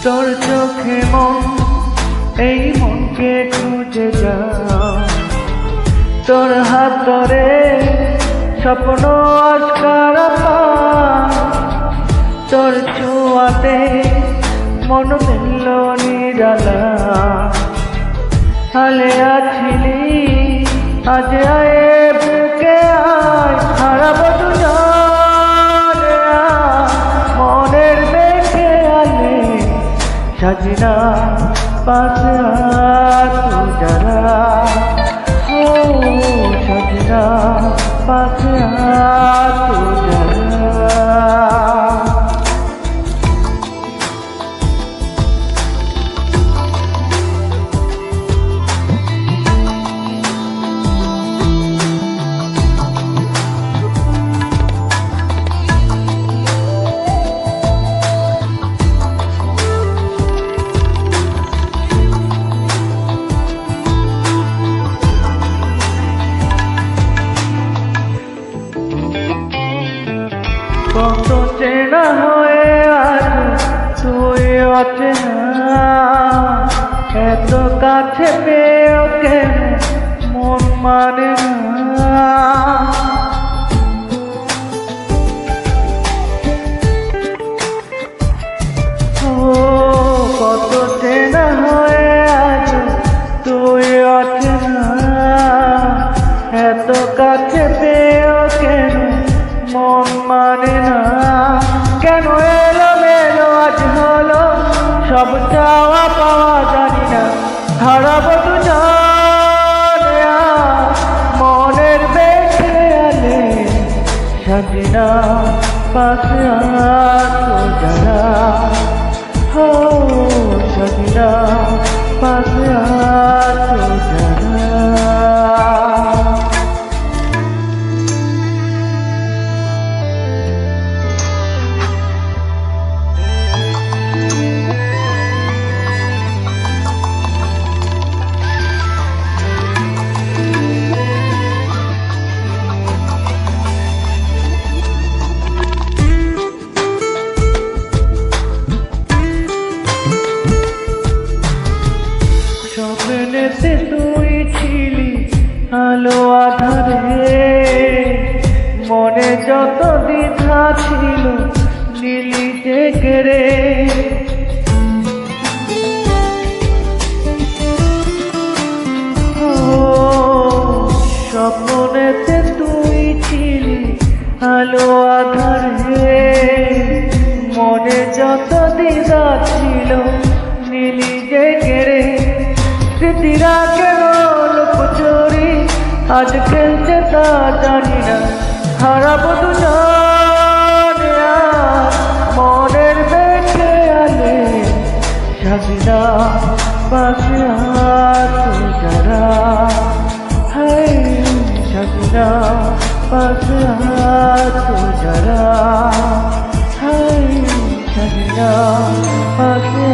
তোর চোখে মন এই মনকে খুঁজে যাও, তোর হাত ধরে স্বপ্ন আজকার তোর ছোঁয়াতে মন মিলল নিরালা। হালে আছিলি আজ আয়ে বুকে আয়, হারাবো দুজনে মনের মেঘে আলে সাজিনা পাশে তু যারা ও সাজিনা পাশে তু যারা। কত চেনা হয়ে আজ তুই অচেনা, এত কাছে পেয়েও কেন মন মানে না। ও কত চেনা হয়ে আজ তুই অচেনা, এত কাছে পেয়েও কেন মন মানে না। কেন এলো মেলো আজ হলো সব চাওয়া পাওয়া জানি না, হারাবো দুজনে মনের বেঁচে আলে সাজিনা পাশে তো যারা হো সাজিনা পাশে তো যারা। স্বপ্নেতে তুই ছিলি আলো আধারে, মনে যত দ্বিধা ছিল নীলি জেগে রে। স্বপ্নেতে তুই ছিলি আলো আধারে, মনে যত দ্বিধা ছিল নীলি জেগে রে। স্মৃতিরা কেন লুকোচুরি আজ খেলছে তা জানি না, হারাবো দুজনে মনের বেঁচে আলে সাজিনা পাশে তু যারা হায় সাজিনা পাশে তু যারা হায় সাজিনা পাশে